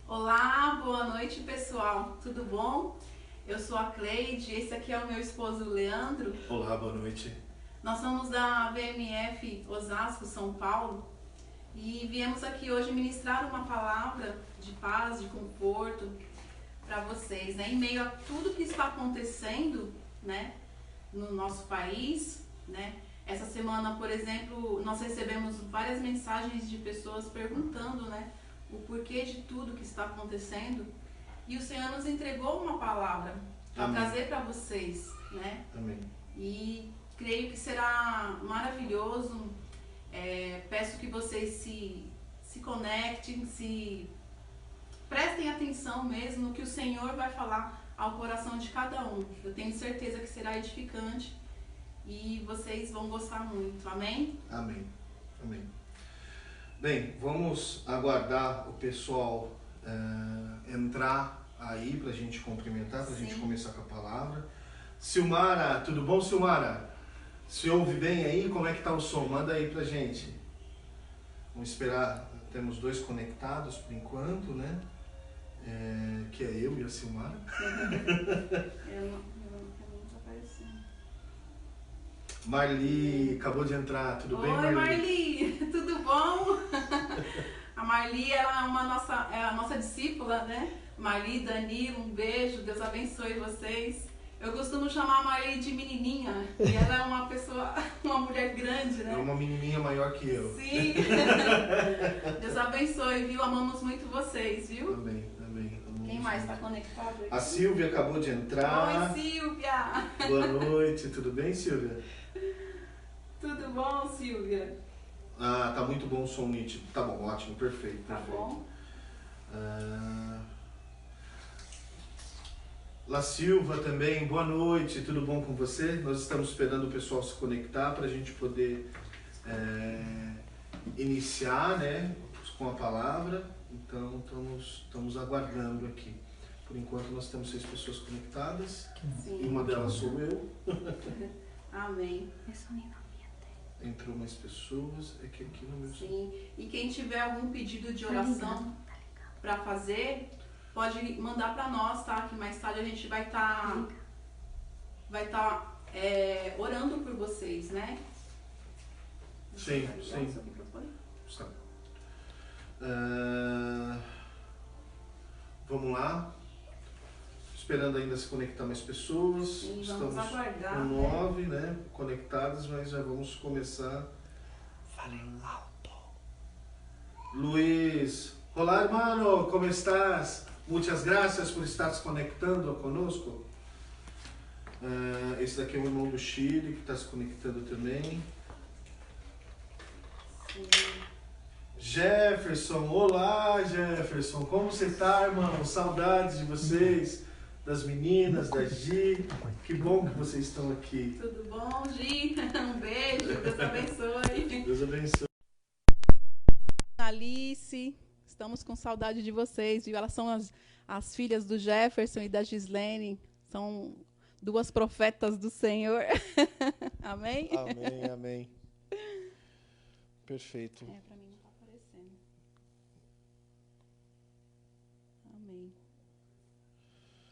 Olá, boa noite pessoal, tudo bom? Eu sou a Cleide, esse aqui é o meu esposo Leandro. Olá, boa noite. Nós somos da VMF Osasco, São Paulo, e viemos aqui hoje ministrar uma palavra de paz, de conforto para vocês, né? Em meio a tudo que está acontecendo, né, no nosso país, né? Essa semana, por exemplo, nós recebemos várias mensagens de pessoas perguntando, né, o porquê de tudo que está acontecendo. E o Senhor nos entregou uma palavra para trazer para vocês, né? Amém. E creio que será maravilhoso. Peço que vocês se conectem, se prestem atenção mesmo no que o Senhor vai falar ao coração de cada um. Eu tenho certeza que será edificante e vocês vão gostar muito. Amém? Amém. Amém. Bem, vamos aguardar o pessoal entrar aí para a gente cumprimentar, para a gente começar com a palavra. Silmara, tudo bom, Silmara? Se ouve bem aí? Como é que tá o som? Manda aí pra gente. Vamos esperar. Temos dois conectados por enquanto, né? Que é eu e a Silmara. Marli acabou de entrar, tudo bem, Marli? Oi, Marli, tudo bom? A Marli ela é a nossa discípula, né? Marli, Danilo, um beijo, Deus abençoe vocês. Eu costumo chamar a Marli de menininha, e ela é uma mulher grande, né? É uma menininha maior que eu. Sim. Deus abençoe, viu? Amamos muito vocês, viu? Amém, amém. Quem mais está conectado aqui? A Silvia acabou de entrar. Oi, Silvia! Boa noite, tudo bem, Silvia? Tudo bom, Silvia? Ah, tá muito bom o som nítido. Tá bom, ótimo, perfeito. Tá bom. La Silva também, boa noite, tudo bom com você? Nós estamos esperando o pessoal se conectar para a gente poder iniciar, né, com a palavra. Então, estamos aguardando aqui. Por enquanto, nós temos 6 pessoas conectadas. Sim. E uma delas sou eu. Amém. Entrou mais pessoas, é que aqui no meu... Sim, e quem tiver algum pedido de oração para fazer, pode mandar para nós, tá? Que mais tarde a gente vai estar orando por vocês, né? Sim, sim. Vamos lá. Esperando ainda se conectar mais pessoas. Sim, estamos aguardar, com 9, né, conectadas, mas já vamos começar. Falem alto. Luiz, olá, hermano, como estás? Muitas graças por estar se conectando conosco. Esse daqui é o irmão do Chile que está se conectando também. Sim. Jefferson, olá Jefferson, como você está, irmão? Saudades de vocês, das meninas, da Gi. Que bom que vocês estão aqui. Tudo bom, Gi? Um beijo, Deus abençoe. Deus abençoe. Alice, estamos com saudade de vocês, viu? Elas são as filhas do Jefferson e da Gislene, são 2 profetas do Senhor. Amém? Amém, amém. Perfeito. Para mim não está aparecendo. Amém.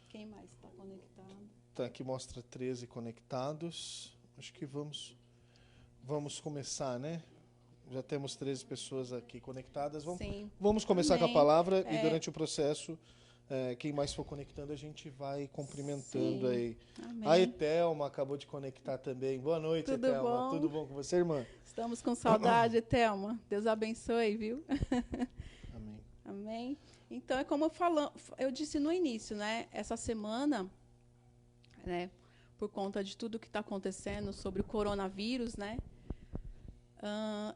Quem mais está conectado? Tá, aqui mostra 13 conectados. Acho que vamos começar, né? Já temos 13 pessoas aqui conectadas. Vamos começar com a palavra e durante o processo, quem mais for conectando, a gente vai cumprimentando. Sim. Aí. Amém. A Etelma acabou de conectar também. Boa noite, Tudo Etelma. Bom? Tudo bom com você, irmã? Estamos com saudade, Etelma. Deus abençoe, viu? Amém. Amém. Então, é como eu disse no início, né? Essa semana, né, por conta de tudo que está acontecendo sobre o coronavírus, né?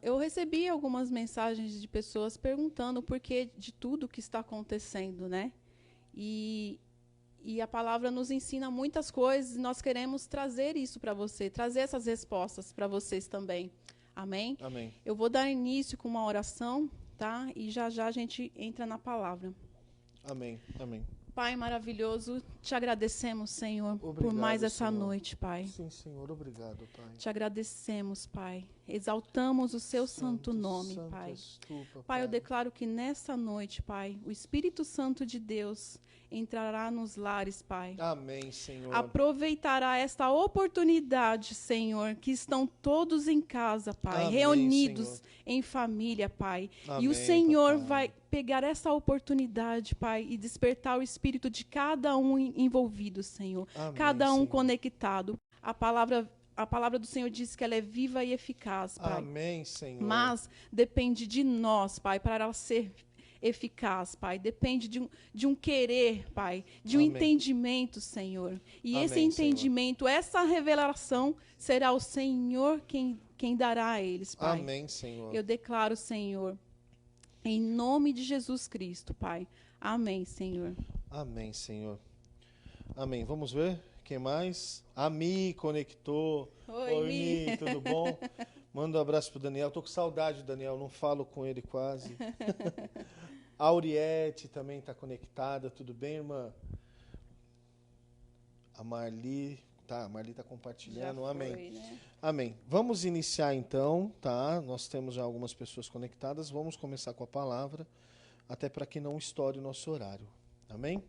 Eu recebi algumas mensagens de pessoas perguntando o porquê de tudo que está acontecendo, né? E a palavra nos ensina muitas coisas e nós queremos trazer isso para você, trazer essas respostas para vocês também. Amém? Amém. Eu vou dar início com uma oração, tá? E já a gente entra na palavra. Amém, amém. Pai maravilhoso, te agradecemos, Senhor, Obrigado, por mais essa Senhor. noite, Pai. Sim, Senhor, obrigado, Pai. Te agradecemos, Pai. exaltamos o seu santo nome, Pai. Pai, eu declaro que nessa noite, Pai, o Espírito Santo de Deus entrará nos lares, Pai. Amém, Senhor. Aproveitará esta oportunidade, Senhor, que estão todos em casa, Pai, Amém, reunidos Senhor. Em família, Pai. Amém, e o Senhor papai. Vai pegar essa oportunidade, Pai, e despertar o espírito de cada um envolvido, Senhor. Amém, cada um Senhor. Conectado. A palavra do Senhor diz que ela é viva e eficaz, Pai. Amém, Senhor. Mas depende de nós, Pai, para ela ser eficaz, Pai. Depende de um querer, Pai, de um Amém. Entendimento, Senhor. E Amém, esse entendimento, Senhor. Essa revelação, será o Senhor quem dará a eles, Pai. Amém, Senhor. Eu declaro, Senhor, em nome de Jesus Cristo, Pai. Amém, Senhor. Amém, Senhor. Amém. Vamos ver? Quem mais? A Mi conectou. Oi, Mi, tudo bom? Manda um abraço pro Daniel. Tô com saudade do Daniel, não falo com ele quase. A Auriette também está conectada. Tudo bem, irmã? A Marli está compartilhando. Já Amém. foi, né? Amém. Vamos iniciar então, tá? Nós temos já algumas pessoas conectadas. Vamos começar com a palavra, até para que não estoure o nosso horário. Amém?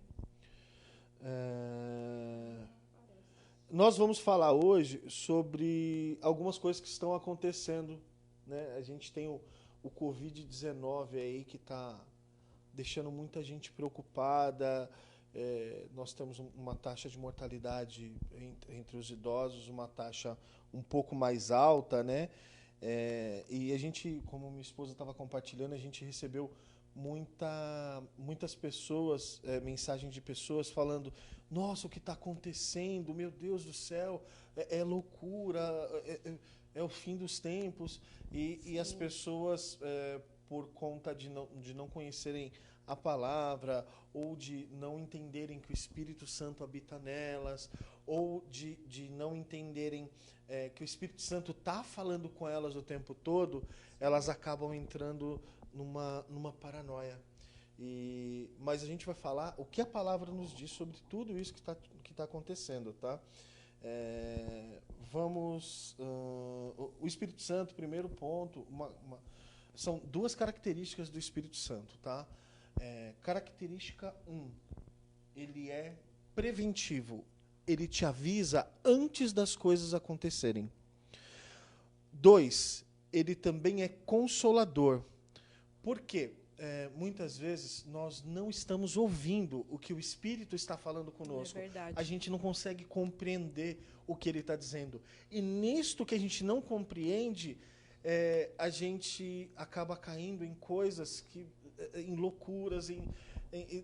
Nós vamos falar hoje sobre algumas coisas que estão acontecendo, né? A gente tem o Covid-19 aí que está deixando muita gente preocupada. Nós temos uma taxa de mortalidade entre os idosos, uma taxa um pouco mais alta, né? E a gente, como minha esposa estava compartilhando, a gente recebeu muitas pessoas, mensagens de pessoas falando: nossa, o que está acontecendo? Meu Deus do céu, é loucura, é o fim dos tempos. E as pessoas, por conta de não conhecerem a palavra, ou de não entenderem que o Espírito Santo habita nelas, ou de não entenderem que o Espírito Santo está falando com elas o tempo todo, elas acabam entrando numa paranoia. Mas a gente vai falar o que a palavra nos diz sobre tudo isso que tá acontecendo, tá? O Espírito Santo, primeiro ponto, são duas características do Espírito Santo, tá? Característica 1, ele é preventivo, ele te avisa antes das coisas acontecerem. 2, ele também é consolador. Por quê? Muitas vezes nós não estamos ouvindo o que o Espírito está falando conosco. É verdade. A gente não consegue compreender o que ele está dizendo. E nisto que a gente não compreende, a gente acaba caindo em coisas em loucuras,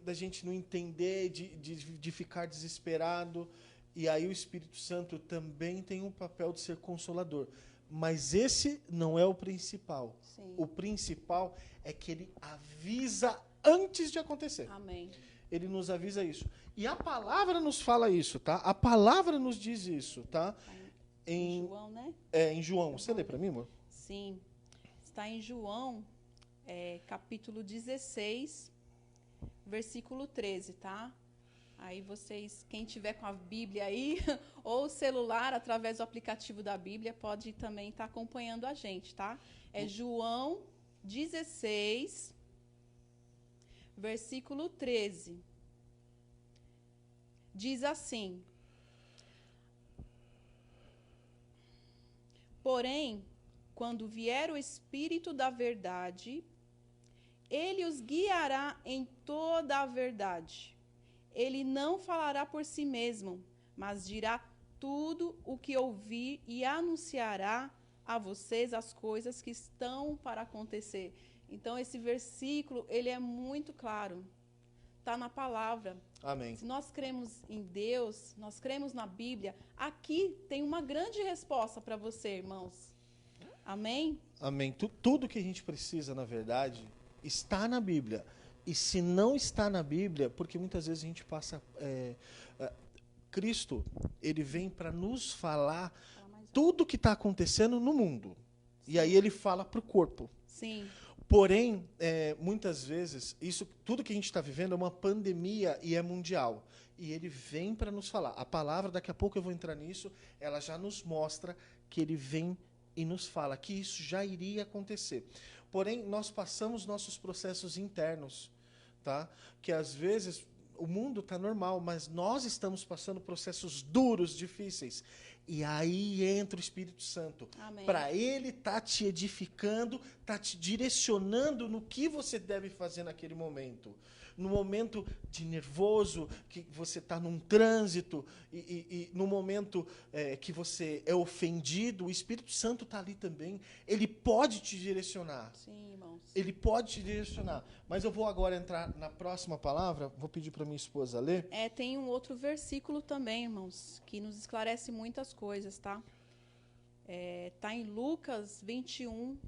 da gente não entender, de ficar desesperado. E aí o Espírito Santo também tem um papel de ser consolador. Mas esse não é o principal. Sim. O principal é que ele avisa antes de acontecer. Amém. Ele nos avisa isso. E a palavra nos fala isso, tá? A palavra nos diz isso, tá? Em João, né? Em João. Você lê para mim, amor? Sim. Está em João, capítulo 16, versículo 13, tá? Aí vocês, quem tiver com a Bíblia aí, ou o celular, através do aplicativo da Bíblia, pode também estar acompanhando a gente, tá? É João 16, versículo 13. Diz assim: porém, quando vier o Espírito da verdade, ele os guiará em toda a verdade. Ele não falará por si mesmo, mas dirá tudo o que ouvir e anunciará a vocês as coisas que estão para acontecer. Então, esse versículo, ele é muito claro. Está na palavra. Amém. Se nós cremos em Deus, nós cremos na Bíblia, aqui tem uma grande resposta para você, irmãos. Amém? Amém. Tudo que a gente precisa, na verdade, está na Bíblia. E se não está na Bíblia, porque muitas vezes a gente passa... Cristo, ele vem para nos falar tudo o que está acontecendo no mundo. E aí ele fala para o corpo. Sim. Porém, muitas vezes, tudo que a gente está vivendo é uma pandemia e é mundial. E ele vem para nos falar. A palavra, daqui a pouco eu vou entrar nisso, ela já nos mostra que ele vem e nos fala que isso já iria acontecer. Porém, nós passamos nossos processos internos, tá? Que às vezes o mundo está normal, mas nós estamos passando processos duros, difíceis. E aí entra o Espírito Santo. Para ele tá te edificando, tá te direcionando no que você deve fazer naquele momento. No momento de nervoso, que você está num trânsito, e no momento que você é ofendido, o Espírito Santo está ali também. Ele pode te direcionar. Sim, irmãos. Ele pode te direcionar. Mas eu vou agora entrar na próxima palavra, vou pedir para minha esposa ler. Tem um outro versículo também, irmãos, que nos esclarece muitas coisas, tá? Tá em Lucas 21,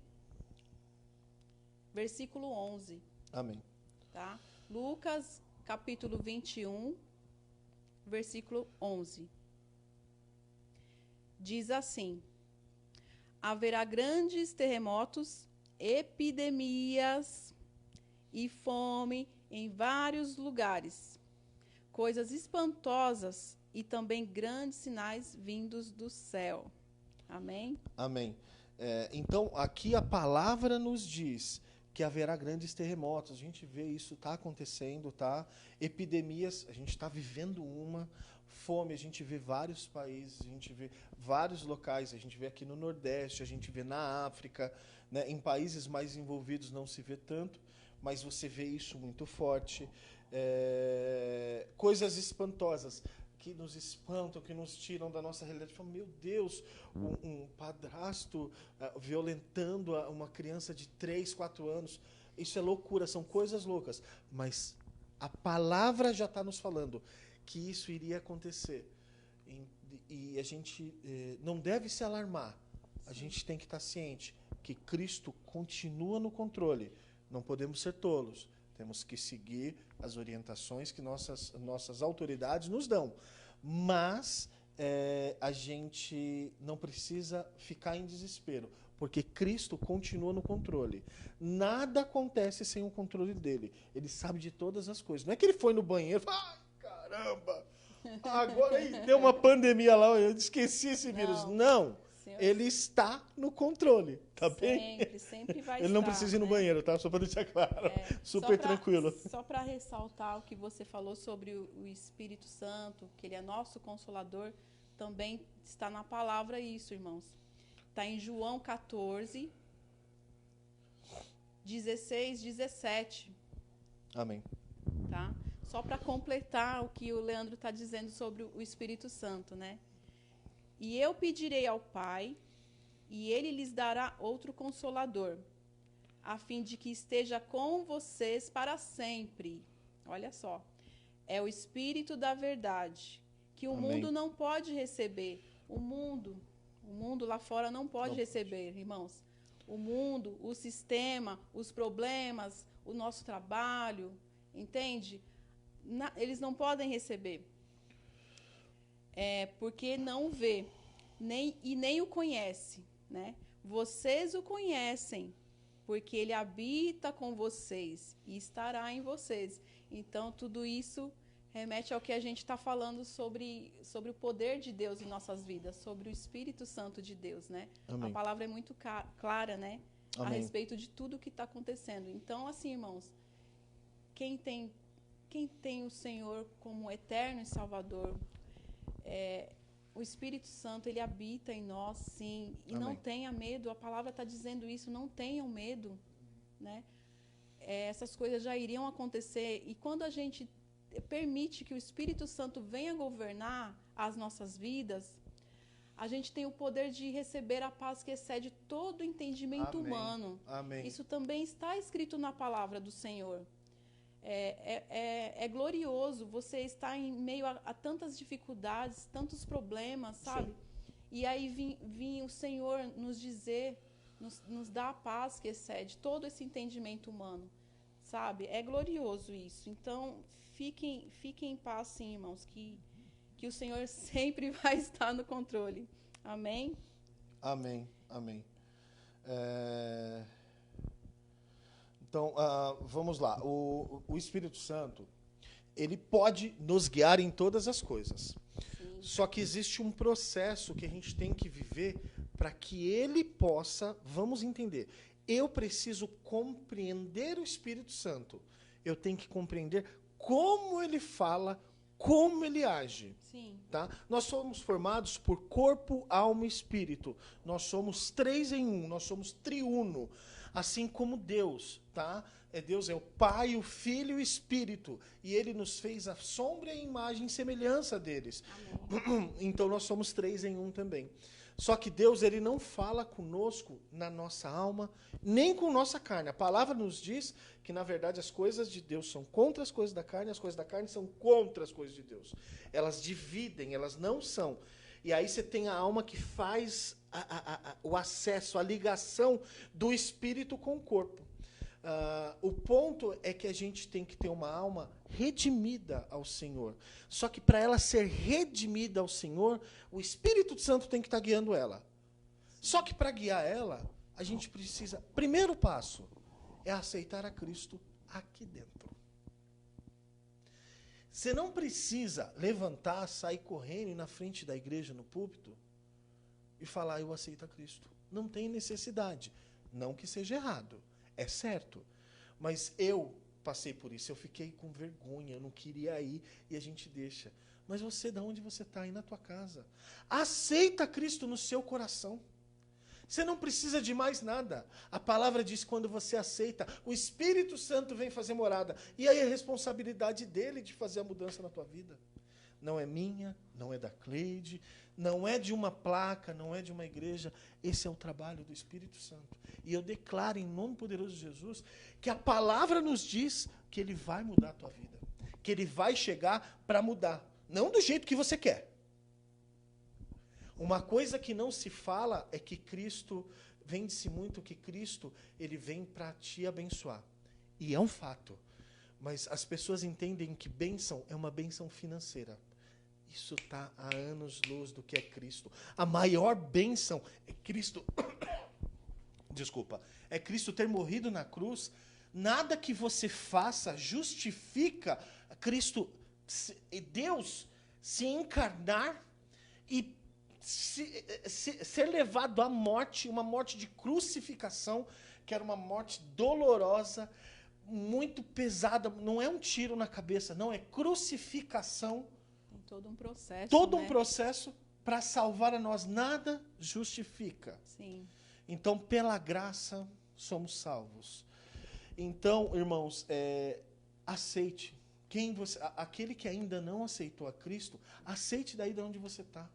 versículo 11. Amém. Tá? Lucas, capítulo 21, versículo 11. Diz assim: haverá grandes terremotos, epidemias e fome em vários lugares, coisas espantosas e também grandes sinais vindos do céu. Amém? Amém. Então, aqui a palavra nos diz que haverá grandes terremotos. A gente vê isso, está acontecendo, tá? Epidemias, a gente está vivendo uma. Fome, a gente vê vários países, a gente vê vários locais, a gente vê aqui no Nordeste, a gente vê na África, né? Em países mais envolvidos não se vê tanto, mas você vê isso muito forte. Coisas espantosas que nos espantam, que nos tiram da nossa realidade. Fala, meu Deus, um padrasto violentando uma criança de 3, 4 anos. Isso é loucura, são coisas loucas. Mas a palavra já está nos falando que isso iria acontecer. E a gente não deve se alarmar. A gente tem que estar ciente que Cristo continua no controle. Não podemos ser tolos. Temos que seguir as orientações que nossas autoridades nos dão. Mas a gente não precisa ficar em desespero, porque Cristo continua no controle. Nada acontece sem o controle dele. Ele sabe de todas as coisas. Não é que ele foi no banheiro e falou, ai, caramba, agora aí deu uma pandemia lá, eu esqueci esse vírus. Não. Ele está no controle, tá bem? Sempre vai Ele não precisa ir no banheiro, tá? Só para deixar claro. Super tranquilo. Só para ressaltar o que você falou sobre o Espírito Santo, que ele é nosso consolador, também está na palavra isso, irmãos. Está em João 14, 16, 17. Amém. Tá? Só para completar o que o Leandro está dizendo sobre o Espírito Santo, né? E eu pedirei ao Pai, e ele lhes dará outro consolador, a fim de que esteja com vocês para sempre. Olha só. É o Espírito da verdade, que o Amém. mundo não pode receber. O mundo lá fora não pode receber, irmãos. O mundo, o sistema, os problemas, o nosso trabalho, entende? Eles não podem receber. Porque não vê, nem o conhece, né? Vocês o conhecem, porque ele habita com vocês e estará em vocês. Então, tudo isso remete ao que a gente está falando sobre o poder de Deus em nossas vidas, sobre o Espírito Santo de Deus, né? Amém. A palavra é muito clara, né? Amém. A respeito de tudo que está acontecendo. Então, assim, irmãos, quem tem o Senhor como eterno e Salvador, o Espírito Santo, ele habita em nós, sim. E Amém. não tenha medo, a palavra está dizendo isso, não tenham medo, né? Essas coisas já iriam acontecer. E quando a gente permite que o Espírito Santo venha governar as nossas vidas, a gente tem o poder de receber a paz que excede todo o entendimento humano. Amém. Isso também está escrito na palavra do Senhor. É glorioso você estar em meio a tantas dificuldades, tantos problemas, sabe? Sim. E aí vir o Senhor nos dizer, nos dar a paz que excede todo esse entendimento humano, sabe? É glorioso isso. Então, fiquem em paz, sim, irmãos, que o Senhor sempre vai estar no controle. Amém? Amém, amém. Então, vamos lá. O Espírito Santo, ele pode nos guiar em todas as coisas. Sim. Só que existe um processo que a gente tem que viver para que ele possa, vamos entender, eu preciso compreender o Espírito Santo. Eu tenho que compreender como ele fala, como ele age. Sim. Tá? Nós somos formados por corpo, alma e espírito. Nós somos 3 em 1, nós somos triuno. Assim como Deus, tá? Deus é o Pai, o Filho e o Espírito. E ele nos fez a sombra e a imagem e semelhança deles. Amém. Então nós somos 3 em 1 também. Só que Deus, ele não fala conosco na nossa alma, nem com nossa carne. A palavra nos diz que, na verdade, as coisas de Deus são contra as coisas da carne, as coisas da carne são contra as coisas de Deus. Elas dividem, elas não são. E aí você tem a alma que faz o acesso, a ligação do espírito com o corpo. O ponto é que a gente tem que ter uma alma redimida ao Senhor. Só que para ela ser redimida ao Senhor, o Espírito Santo tem que estar guiando ela. Só que para guiar ela, a gente precisa... Primeiro passo é aceitar a Cristo aqui dentro. Você não precisa levantar, sair correndo na frente da igreja, no púlpito, e falar, eu aceito a Cristo. Não tem necessidade. Não que seja errado. É certo. Mas eu passei por isso. Eu fiquei com vergonha. Eu não queria ir. E a gente deixa. Mas você, de onde você está? Aí na tua casa. Aceita Cristo no seu coração. Você não precisa de mais nada. A palavra diz que quando você aceita, o Espírito Santo vem fazer morada. E aí é responsabilidade dele de fazer a mudança na tua vida. Não é minha, não é da Cleide, não é de uma placa, não é de uma igreja. Esse é o trabalho do Espírito Santo. E eu declaro em nome poderoso de Jesus que a palavra nos diz que ele vai mudar a tua vida. Que ele vai chegar para mudar. Não do jeito que você quer. Uma coisa que não se fala é que Cristo, vende-se muito que Cristo, ele vem para te abençoar. E é um fato. Mas as pessoas entendem que bênção é uma bênção financeira. Isso está há anos-luz do que é Cristo. A maior bênção é Cristo... Desculpa. É Cristo ter morrido na cruz. Nada que você faça justifica Cristo, Deus, se encarnar e ser levado à morte, uma morte de crucificação, que era uma morte dolorosa, muito pesada. Não é um tiro na cabeça, não, é crucificação. Tem todo um processo. Todo um processo para salvar a nós. Nada justifica. Sim. Então, pela graça, somos salvos. Então, irmãos, aceite. Aquele que ainda não aceitou a Cristo, aceite daí de onde você está.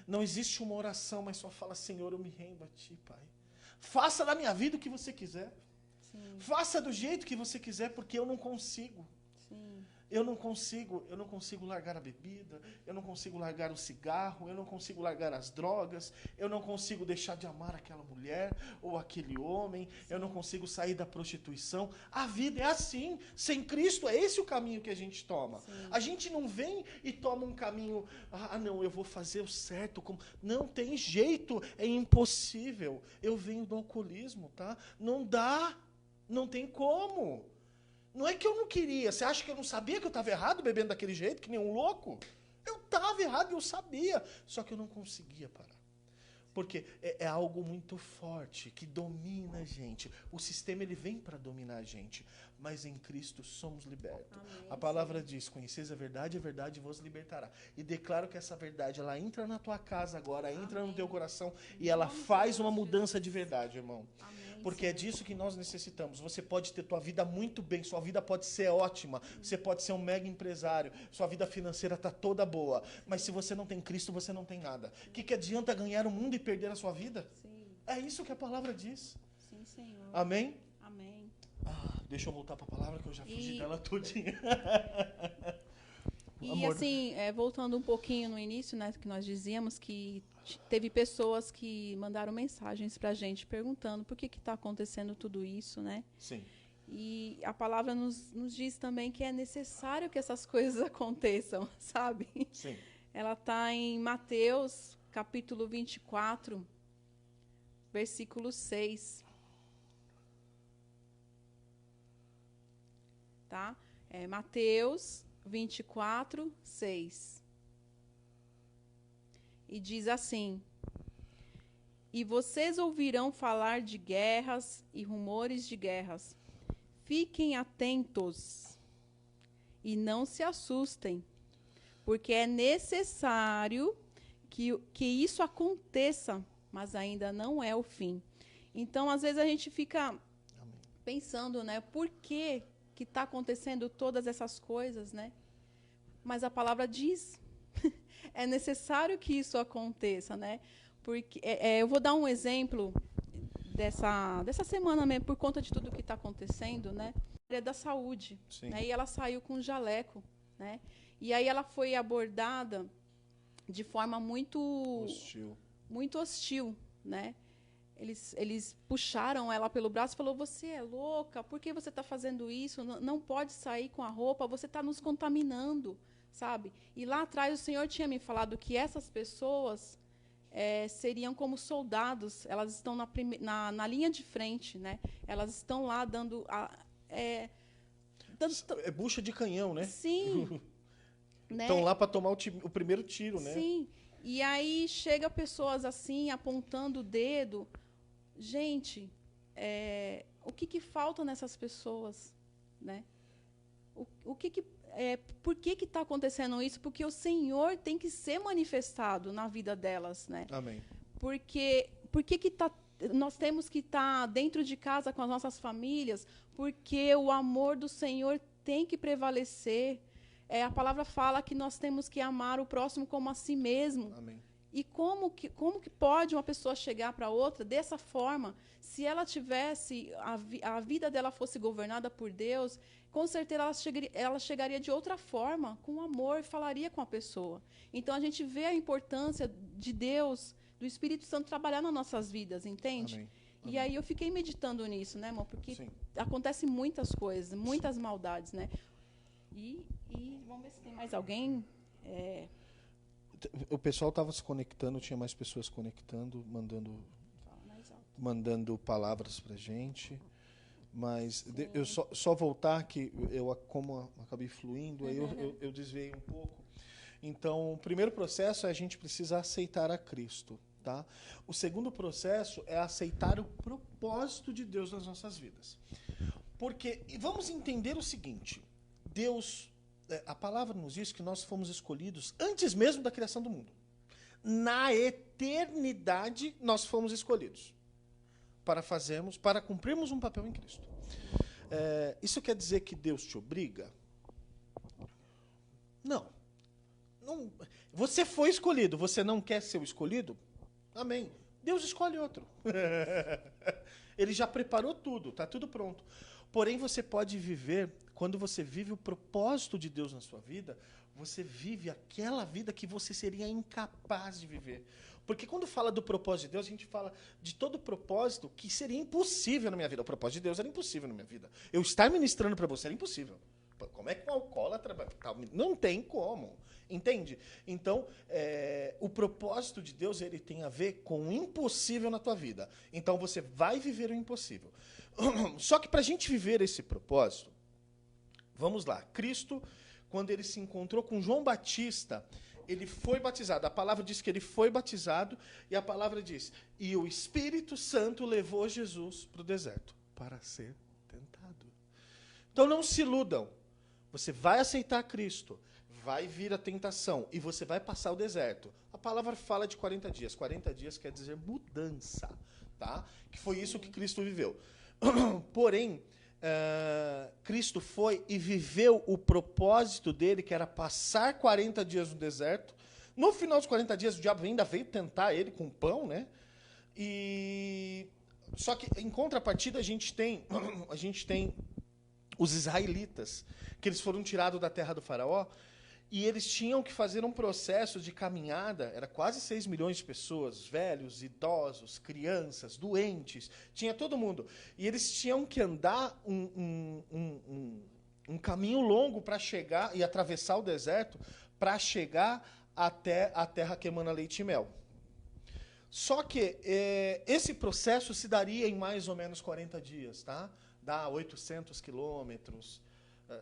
Não existe uma oração, mas só fala, Senhor, eu me rendo a Ti, Pai. Faça da minha vida o que você quiser. Sim. Faça do jeito que você quiser, porque eu não consigo. Sim. Eu não consigo largar a bebida, eu não consigo largar o cigarro, eu não consigo largar as drogas, eu não consigo deixar de amar aquela mulher ou aquele homem, eu não consigo sair da prostituição. A vida é assim, sem Cristo é esse o caminho que a gente toma. Sim. A gente não vem e toma um caminho, não, eu vou fazer o certo. Não tem jeito, é impossível. Eu venho do alcoolismo, tá? Não dá, não tem como. Não é que eu não queria. Você acha que eu não sabia que eu estava errado bebendo daquele jeito, que nem um louco? Eu estava errado e eu sabia. Só que eu não conseguia parar. Porque é algo muito forte, que domina a gente. O sistema ele vem para dominar a gente. Mas em Cristo somos libertos. Amém, a palavra diz, conheceis a verdade vos libertará. E declaro que essa verdade, ela entra na tua casa agora, entra Amém. No teu coração, e ela faz uma mudança de verdade, irmão. Amém. Porque é disso que nós necessitamos. Você pode ter tua vida muito bem, sua vida pode ser ótima, você pode ser um mega empresário, sua vida financeira está toda boa, mas se você não tem Cristo, você não tem nada. O que adianta ganhar o mundo e perder a sua vida? Sim. É isso que a palavra diz. Sim, Senhor. Amém? Amém. Deixa eu voltar para a palavra que eu já fugi dela tudinha. E assim, voltando um pouquinho no início, né, que nós dizíamos que teve pessoas que mandaram mensagens para a gente perguntando por que está acontecendo tudo isso, né? Sim. E a palavra nos diz também que é necessário que essas coisas aconteçam, sabe? Sim. Ela está em Mateus, capítulo 24, versículo 6. Tá? Mateus 24, 6. E diz assim: E vocês ouvirão falar de guerras e rumores de guerras. Fiquem atentos e não se assustem, porque é necessário que isso aconteça, mas ainda não é o fim. Então, às vezes, a gente fica pensando, né, por que está acontecendo todas essas coisas, né? Mas a palavra diz, é necessário que isso aconteça, né? Porque eu vou dar um exemplo dessa semana mesmo, por conta de tudo que está acontecendo, né? É da saúde, né? E ela saiu com um jaleco, né? E aí ela foi abordada de forma muito hostil, né? Eles puxaram ela pelo braço e falou: você é louca, por que você está fazendo isso? Não pode sair com a roupa, você está nos contaminando, sabe? E lá atrás o Senhor tinha me falado que essas pessoas seriam como soldados, elas estão na linha de frente, né? Elas estão lá dando... É bucha de canhão, né? Sim. Estão lá para tomar o primeiro tiro, né? Sim. E aí chega pessoas assim, apontando o dedo. Gente, o que falta nessas pessoas, né? Por que está acontecendo isso? Porque o Senhor tem que ser manifestado na vida delas, né? Amém. Por que nós temos que estar dentro de casa com as nossas famílias? Porque o amor do Senhor tem que prevalecer. A palavra fala que nós temos que amar o próximo como a si mesmo. Amém. E como que pode uma pessoa chegar para outra dessa forma? Se ela tivesse, a vida dela fosse governada por Deus, com certeza ela chegaria de outra forma, com amor, e falaria com a pessoa. Então, a gente vê a importância de Deus, do Espírito Santo trabalhar nas nossas vidas, entende? Amém. E aí eu fiquei meditando nisso, né, irmão? Porque acontecem muitas coisas, muitas maldades, né? E vamos ver se tem mais alguém. O pessoal estava se conectando, tinha mais pessoas conectando, mandando palavras para a gente. Mas eu só voltar que como acabei fluindo, aí eu desviei um pouco. Então, o primeiro processo é a gente precisa aceitar a Cristo. Tá? O segundo processo é aceitar o propósito de Deus nas nossas vidas. Porque, vamos entender o seguinte, Deus, a palavra nos diz que nós fomos escolhidos antes mesmo da criação do mundo. Na eternidade, nós fomos escolhidos para cumprirmos um papel em Cristo. Isso quer dizer que Deus te obriga? Não. Você foi escolhido, você não quer ser o escolhido? Amém. Deus escolhe outro. Ele já preparou tudo, está tudo pronto. Porém, você pode viver, quando você vive o propósito de Deus na sua vida, você vive aquela vida que você seria incapaz de viver. Porque quando fala do propósito de Deus, a gente fala de todo propósito que seria impossível na minha vida. O propósito de Deus era impossível na minha vida. Eu estar ministrando para você era impossível. Como é que um alcoólatra... Não tem como. Entende? Então, o propósito de Deus ele tem a ver com o impossível na tua vida. Então, você vai viver o impossível. Só que para a gente viver esse propósito, vamos lá. Cristo, quando ele se encontrou com João Batista, ele foi batizado. A palavra diz que ele foi batizado e a palavra diz, e o Espírito Santo levou Jesus para o deserto para ser tentado. Então, não se iludam. Você vai aceitar Cristo, vai vir a tentação e você vai passar o deserto. A palavra fala de 40 dias. 40 dias quer dizer mudança, tá? Que foi isso que Cristo viveu. Porém, Cristo foi e viveu o propósito dele, que era passar 40 dias no deserto. No final dos 40 dias, o diabo ainda veio tentar ele com pão, né? Só que, em contrapartida, a gente tem os israelitas, que eles foram tirados da terra do faraó, e eles tinham que fazer um processo de caminhada, era quase 6 milhões de pessoas, velhos, idosos, crianças, doentes, tinha todo mundo. E eles tinham que andar um caminho longo para chegar e atravessar o deserto, para chegar até a terra que emana leite e mel. Só que esse processo se daria em mais ou menos 40 dias, tá? Dá 800 quilômetros,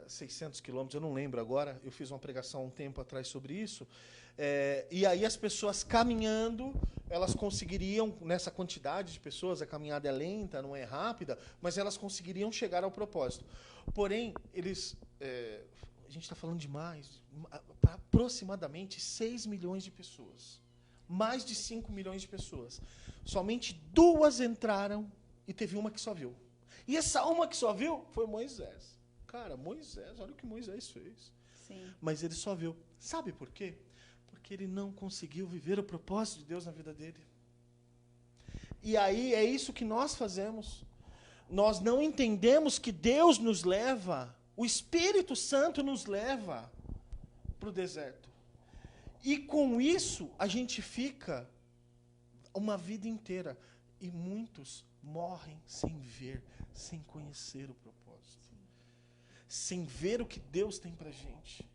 600 quilômetros, eu não lembro agora, eu fiz uma pregação há um tempo atrás sobre isso, e aí as pessoas caminhando, elas conseguiriam, nessa quantidade de pessoas, a caminhada é lenta, não é rápida, mas elas conseguiriam chegar ao propósito. Porém, a gente está falando de aproximadamente 6 milhões de pessoas. Mais de 5 milhões de pessoas. Somente 2 entraram e teve uma que só viu. E essa uma que só viu foi Moisés. Cara, Moisés, olha o que Moisés fez. Sim. Mas ele só viu. Sabe por quê? Porque ele não conseguiu viver o propósito de Deus na vida dele. E aí é isso que nós fazemos. Nós não entendemos que Deus nos leva, o Espírito Santo nos leva para o deserto. E com isso a gente fica uma vida inteira. E muitos morrem sem ver, sem conhecer o propósito. Sem ver o que Deus tem para a gente.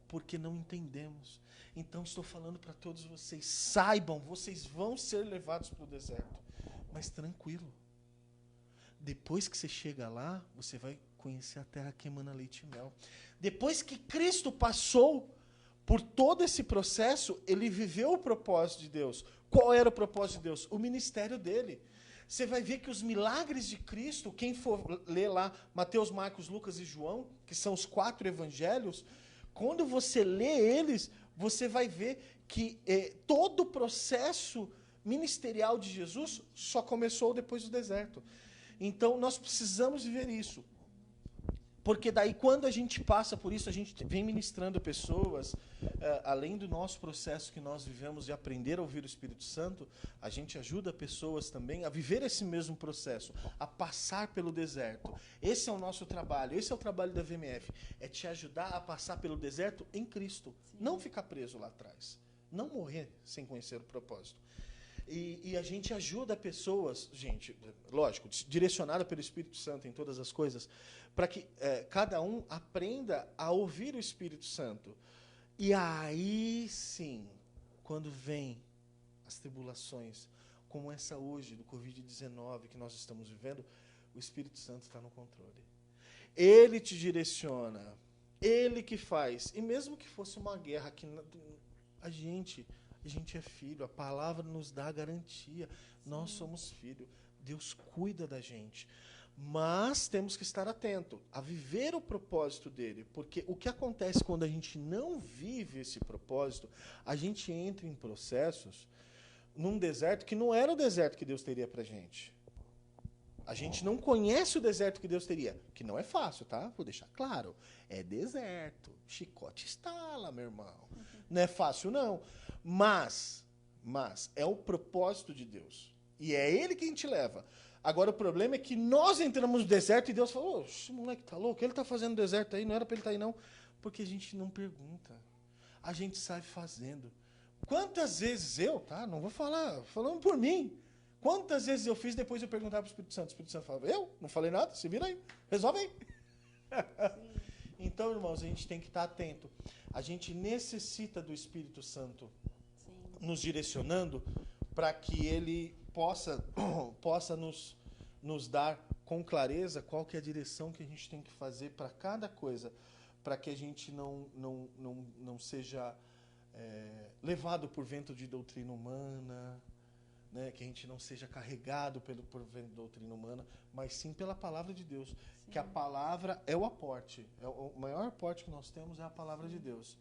Porque não entendemos. Então estou falando para todos vocês, saibam, vocês vão ser levados para o deserto. Mas tranquilo. Depois que você chega lá, você vai conhecer a terra que emana leite e mel. Depois que Cristo passou por todo esse processo, ele viveu o propósito de Deus. Qual era o propósito de Deus? O ministério dele. Você vai ver que os milagres de Cristo, quem for ler lá Mateus, Marcos, Lucas e João, que são os 4 evangelhos, quando você lê eles, você vai ver que todo o processo ministerial de Jesus só começou depois do deserto. Então, nós precisamos viver isso. Porque daí, quando a gente passa por isso, a gente vem ministrando pessoas, além do nosso processo que nós vivemos de aprender a ouvir o Espírito Santo, a gente ajuda pessoas também a viver esse mesmo processo, a passar pelo deserto. Esse é o nosso trabalho, esse é o trabalho da VMF, é te ajudar a passar pelo deserto em Cristo. Sim. Não ficar preso lá atrás, não morrer sem conhecer o propósito. E a gente ajuda pessoas, gente, lógico, direcionada pelo Espírito Santo em todas as coisas, para que cada um aprenda a ouvir o Espírito Santo. E aí sim, quando vem as tribulações, como essa hoje, do Covid-19 que nós estamos vivendo, o Espírito Santo está no controle. Ele te direciona, ele que faz. E mesmo que fosse uma guerra, que a gente é filho, a palavra nos dá a garantia. Nós somos filhos. Deus cuida da gente. Mas temos que estar atento a viver o propósito dele. Porque o que acontece quando a gente não vive esse propósito, a gente entra em processos num deserto que não era o deserto que Deus teria pra gente. A gente não conhece o deserto que Deus teria. Que não é fácil, tá? Vou deixar claro. É deserto. Chicote estala, meu irmão. Não é fácil, não. Mas é o propósito de Deus. E é ele quem te leva. Agora, o problema é que nós entramos no deserto e Deus falou, esse moleque tá louco, ele tá fazendo deserto aí, não era para ele estar aí não. Porque a gente não pergunta. A gente sai fazendo. Quantas vezes não vou falar, falando por mim, quantas vezes eu fiz, depois eu perguntava para o Espírito Santo falava, eu não falei nada, se vira aí, resolve aí. Então, irmãos, a gente tem que estar atento. A gente necessita do Espírito Santo nos direcionando para que ele possa nos dar com clareza qual que é a direção que a gente tem que fazer para cada coisa, para que a gente não seja levado por vento de doutrina humana, né, que a gente não seja carregado por vento de doutrina humana, mas sim pela palavra de Deus. Sim. Que a palavra é o aporte. O maior aporte que nós temos é a palavra de Deus.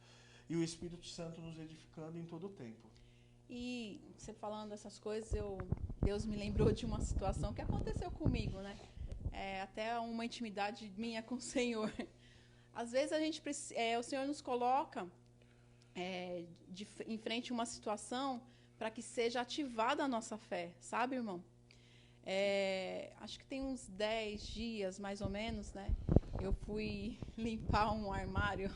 E o Espírito Santo nos edificando em todo o tempo. E você falando essas coisas, Deus me lembrou de uma situação que aconteceu comigo, né? Até uma intimidade minha com o Senhor. Às vezes o Senhor nos coloca em frente a uma situação para que seja ativada a nossa fé, sabe, irmão? Acho que tem uns 10 dias, mais ou menos, né? Eu fui limpar um armário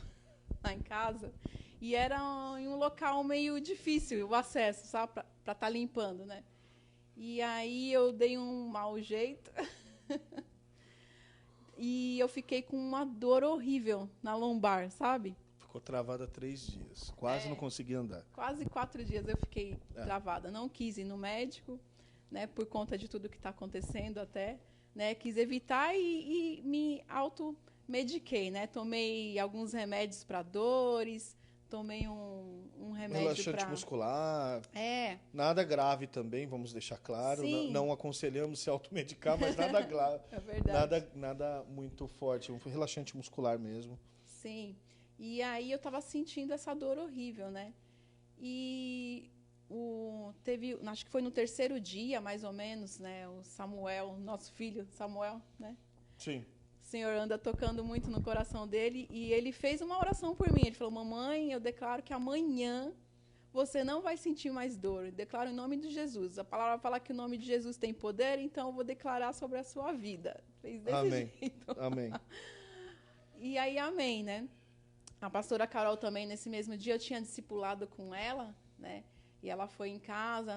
lá em casa e era em um local meio difícil o acesso, sabe? Para estar limpando, né? E aí eu dei um mau jeito e eu fiquei com uma dor horrível na lombar, sabe? Ficou travada 3 dias. Quase não conseguia andar. Quase 4 dias eu fiquei travada. Não quis ir no médico, né, por conta de tudo que está acontecendo até. Né, quis evitar e me mediquei, né? Tomei alguns remédios para dores, tomei um remédio relaxante muscular. Nada grave também, vamos deixar claro. Não aconselhamos se automedicar, mas nada grave. É verdade. Nada muito forte, um relaxante muscular mesmo. Sim. E aí eu tava sentindo essa dor horrível, né? E acho que foi no terceiro dia, mais ou menos, né? O Samuel, nosso filho Samuel, né? Sim. O Senhor anda tocando muito no coração dele e ele fez uma oração por mim. Ele falou: mamãe, eu declaro que amanhã você não vai sentir mais dor. Eu declaro em nome de Jesus. A palavra fala que o nome de Jesus tem poder, então eu vou declarar sobre a sua vida. Fez desse jeito. Amém. E aí, amém, né? A pastora Carol também, nesse mesmo dia, eu tinha discipulado com ela, né? E ela foi em casa,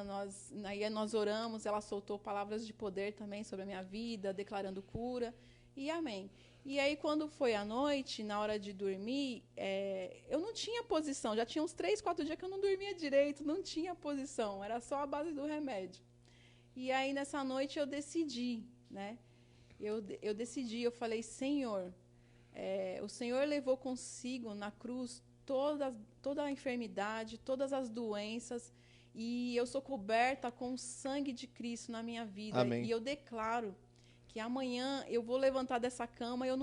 aí nós oramos, ela soltou palavras de poder também sobre a minha vida, declarando cura, e amém. E aí, quando foi à noite, na hora de dormir, eu não tinha posição, já tinha uns 3, 4 dias que eu não dormia direito, não tinha posição, era só a base do remédio. E aí, nessa noite, eu decidi, né? Eu decidi, eu falei: Senhor, o Senhor levou consigo na cruz toda a enfermidade, todas as doenças, e eu sou coberta com o sangue de Cristo na minha vida. Amém. E eu declaro que amanhã eu vou levantar dessa cama, eu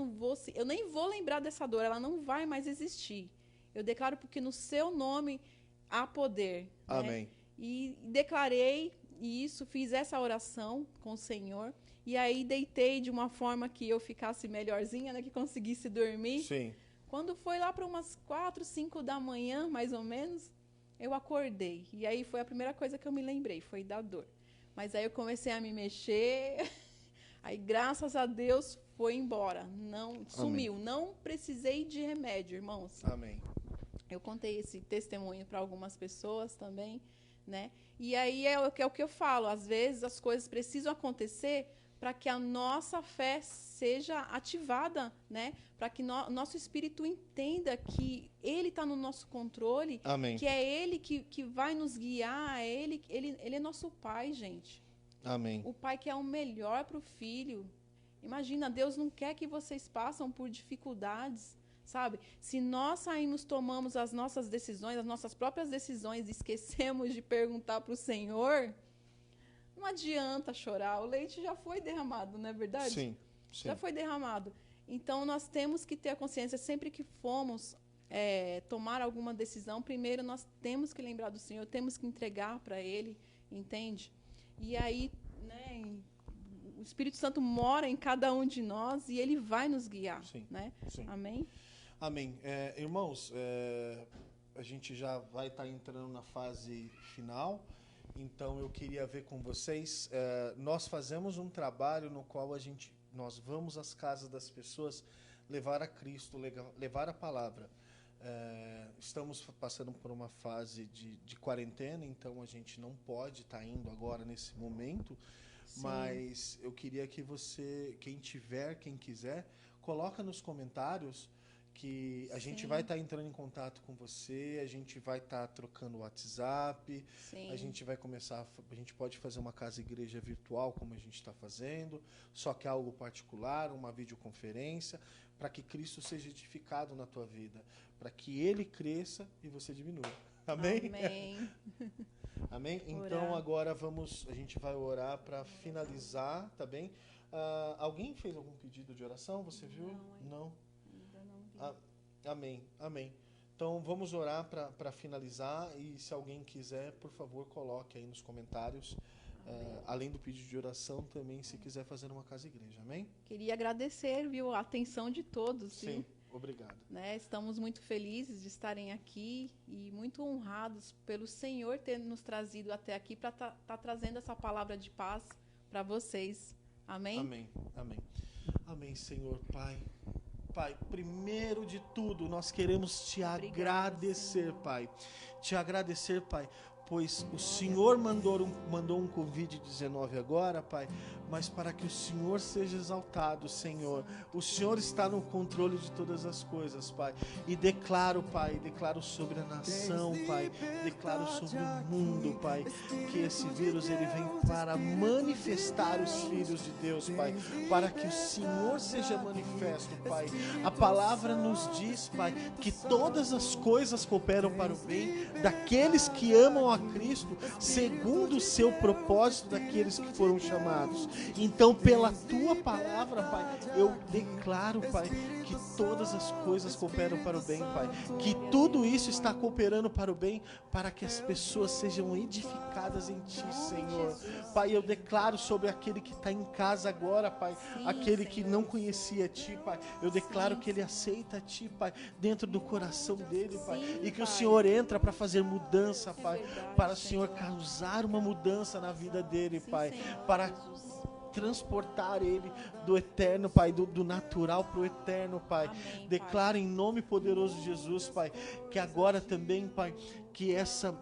nem vou lembrar dessa dor, ela não vai mais existir. Eu declaro porque no seu nome há poder. Amém. Né? E declarei isso, fiz essa oração com o Senhor, e aí deitei de uma forma que eu ficasse melhorzinha, né, que conseguisse dormir. Sim. Quando foi lá para umas 4, 5 da manhã, mais ou menos, eu acordei. E aí foi a primeira coisa que eu me lembrei, foi da dor. Mas aí eu comecei a me mexer, aí graças a Deus foi embora. Não sumiu, Amém. não precisei de remédio, irmãos. Amém. Eu contei esse testemunho para algumas pessoas também, né? E aí é o que eu falo, às vezes as coisas precisam acontecer para que a nossa fé seja ativada, né? Para que nosso espírito entenda que Ele está no nosso controle, Amém. que é Ele que vai nos guiar, ele é nosso Pai, gente. Amém. O Pai que é o melhor para o filho. Imagina, Deus não quer que vocês passem por dificuldades, sabe? Se nós tomamos as nossas decisões, as nossas próprias decisões, e esquecemos de perguntar para o Senhor, não adianta chorar. O leite já foi derramado, não é verdade? Sim. Já foi derramado. Então, nós temos que ter a consciência, sempre que formos tomar alguma decisão, primeiro nós temos que lembrar do Senhor, temos que entregar para Ele, entende? E aí, né, o Espírito Santo mora em cada um de nós e Ele vai nos guiar. Sim. Né? Sim. Amém? Amém. Irmãos, a gente já vai estar entrando na fase final. Então, eu queria ver com vocês, nós fazemos um trabalho no qual nós vamos às casas das pessoas levar a Cristo, levar a palavra. Estamos passando por uma fase de quarentena, então a gente não pode estar indo agora nesse momento. Sim. Mas eu queria que quem quiser, coloca nos comentários que a gente vai estar entrando em contato com você, a gente vai estar trocando o WhatsApp, Sim. a gente pode fazer uma casa-igreja virtual, como a gente está fazendo, só que algo particular, uma videoconferência, para que Cristo seja edificado na tua vida, para que Ele cresça e você diminua. Amém? Amém. Amém? Então agora a gente vai orar para finalizar, tá bem? Alguém fez algum pedido de oração? Você viu? Não. Amém, amém. Então vamos orar para finalizar, e se alguém quiser, por favor, coloque aí nos comentários, além do pedido de oração, também se quiser fazer uma casa-igreja, amém? Queria agradecer, a atenção de todos. Sim, obrigado. Né? Estamos muito felizes de estarem aqui e muito honrados pelo Senhor ter nos trazido até aqui para tá trazendo essa palavra de paz para vocês. Amém? Amém, amém. Amém, Senhor, Pai. Pai, primeiro de tudo, nós queremos te agradecer, Pai. Te agradecer, Pai, pois o Senhor mandou um Covid-19 agora, Pai, mas para que o Senhor seja exaltado, Senhor. O Senhor está no controle de todas as coisas, Pai. E declaro, Pai, declaro sobre a nação, Pai, declaro sobre o mundo, Pai, que esse vírus ele vem para manifestar os filhos de Deus, Pai, para que o Senhor seja manifesto, Pai. A palavra nos diz, Pai, que todas as coisas cooperam para o bem daqueles que amam a Cristo, segundo o seu propósito, daqueles que foram chamados. Então, pela tua palavra, Pai, eu declaro, Pai, que todas as coisas cooperam para o bem, Pai, que tudo isso está cooperando para o bem, para que as pessoas sejam edificadas em Ti, Senhor. Pai, eu declaro sobre aquele que está em casa agora, Pai, aquele que não conhecia Ti, Pai, eu declaro que ele aceita Ti, Pai, dentro do coração dele, Pai, e que o Senhor entra para fazer mudança, Pai, para o Senhor causar uma mudança na vida dele, Pai, para transportar ele do eterno, Pai, do natural para o eterno, Pai. Amém, Declaro em nome poderoso de Jesus, Pai, que agora também, Pai, que essa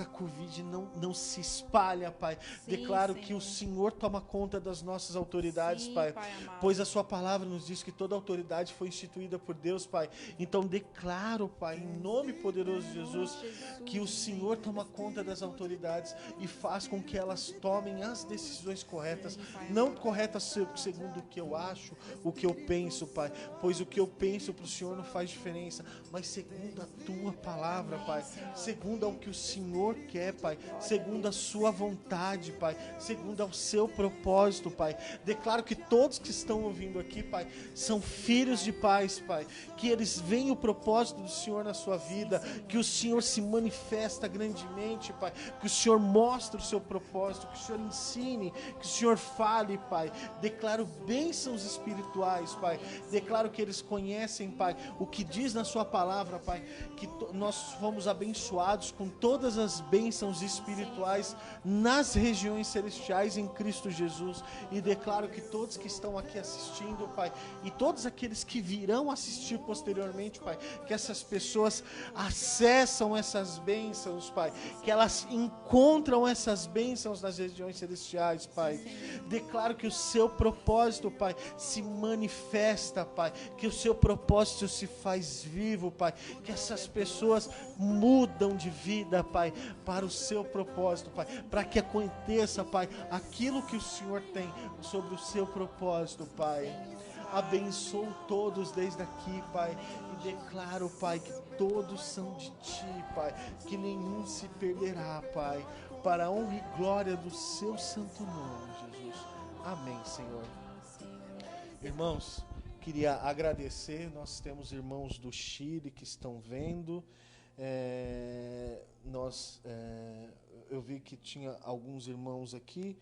Covid não se espalha, Pai. Declaro que o Senhor toma conta das nossas autoridades, Pai, pois a sua palavra nos diz que toda autoridade foi instituída por Deus, Pai. Então declaro, Pai, em nome poderoso de Jesus, que o Senhor toma conta das autoridades e faz com que elas tomem as decisões corretas, não corretas segundo o que eu acho, o que eu penso, Pai, pois o que eu penso para o Senhor não faz diferença, mas segundo a tua palavra, Pai, segundo ao que o Senhor quer, Pai, segundo a sua vontade, Pai, segundo ao seu propósito, Pai. Declaro que todos que estão ouvindo aqui, Pai, são filhos de paz, Pai, que eles veem o propósito do Senhor na sua vida, que o Senhor se manifesta grandemente, Pai, que o Senhor mostre o seu propósito, que o Senhor ensine, que o Senhor fale, Pai. Declaro bênçãos espirituais, Pai. Declaro que eles conhecem, Pai, o que diz na sua palavra, Pai, que nós fomos abençoados com todas as bênçãos espirituais nas regiões celestiais em Cristo Jesus. E declaro que todos que estão aqui assistindo, Pai, e todos aqueles que virão assistir posteriormente, Pai, que essas pessoas acessam essas bênçãos, Pai, que elas encontram essas bênçãos nas regiões celestiais, Pai. Declaro que o seu propósito, Pai, se manifesta, Pai, que o seu propósito se faz vivo, Pai, que essas pessoas mudam de vida, Pai, para o seu propósito, Pai, para que aconteça, Pai, aquilo que o Senhor tem sobre o seu propósito, Pai. Abençoo todos desde aqui, Pai, e declaro, Pai, que todos são de Ti, Pai, que nenhum se perderá, Pai, para a honra e glória do seu santo nome, Jesus. Amém, Senhor. Irmãos, queria agradecer, nós temos irmãos do Chile que estão vendo. Eu vi que tinha alguns irmãos aqui,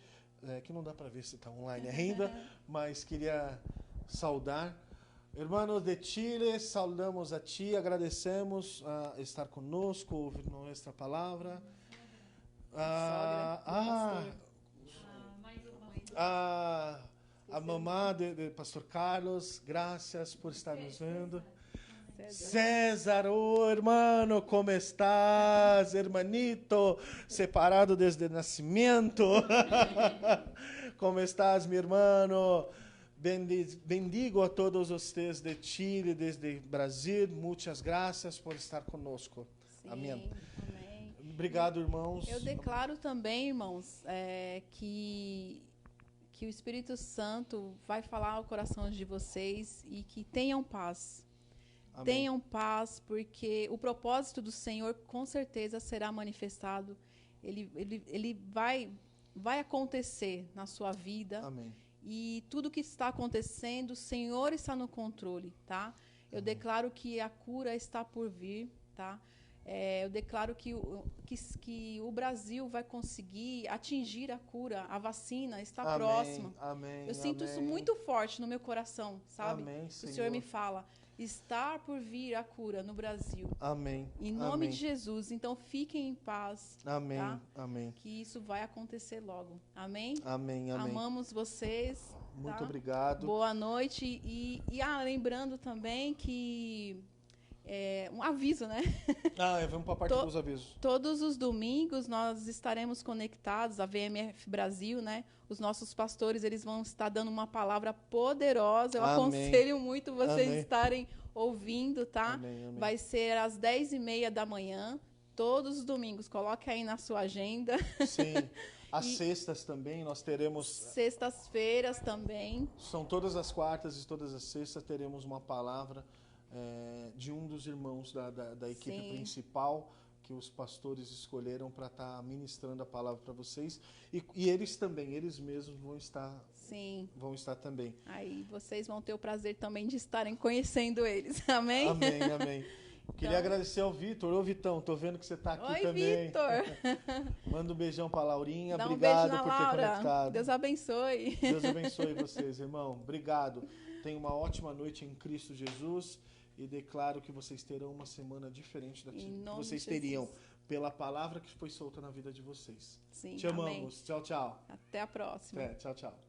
que não dá para ver se está online ainda, mas queria saudar. Hermanos de Chile, saudamos a ti, agradecemos a estar conosco, ouvir nossa palavra. A mamá de Pastor Carlos, graças por estar nos vendo. César, oh hermano, ¿cómo estás, hermanito? Separado desde el nacimiento. ¿Cómo estás, mi hermano? Bendigo a todos ustedes de Chile, desde Brasil. Muitas graças por estar conosco. Amém. Amém. Obrigado, irmãos. Eu declaro também, irmãos, que o Espírito Santo vai falar ao coração de vocês e que tenham paz. Amém. Tenham paz, porque o propósito do Senhor com certeza será manifestado. Ele vai acontecer na sua vida. Amém. E tudo que está acontecendo, o Senhor está no controle, tá? Eu declaro que a cura está por vir, tá? Eu declaro que o Brasil vai conseguir atingir a cura, a vacina está próxima. Amém. Eu sinto isso muito forte no meu coração, sabe? Amém, Senhor. O Senhor me fala, está por vir a cura no Brasil. Amém. Em nome de Jesus. Então fiquem em paz. Amém. Tá? Amém. Que isso vai acontecer logo. Amém? Amém. Amém. Amamos vocês. Muito tá? obrigado. Boa noite. E lembrando também que um aviso, né? Vamos para a parte dos avisos. Todos os domingos nós estaremos conectados, a VMF Brasil, né? Os nossos pastores, eles vão estar dando uma palavra poderosa. Eu aconselho muito vocês estarem ouvindo, tá? Amém. Vai ser às 10h30 da manhã, todos os domingos. Coloque aí na sua agenda. Sim. As sextas também, nós teremos... Sextas-feiras também. São todas as quartas e todas as sextas teremos uma palavra de um dos irmãos da equipe principal que os pastores escolheram para estar ministrando a palavra para vocês. E eles mesmos vão estar, vão estar também. Aí vocês vão ter o prazer também de estarem conhecendo eles. Amém? Amém. Queria agradecer ao Vitor. Ô, Vitão, tô vendo que você tá aqui também. Oi, Vitor! Manda um beijão pra Laurinha. Dá Obrigado beijo por Laura. ter conectado. Deus abençoe. Deus abençoe vocês, irmão. Obrigado. Tenha uma ótima noite em Cristo Jesus e declaro que vocês terão uma semana diferente da que vocês teriam pela palavra que foi solta na vida de vocês. Sim, te amamos. Tchau, tchau. Até a próxima. Tchau, tchau.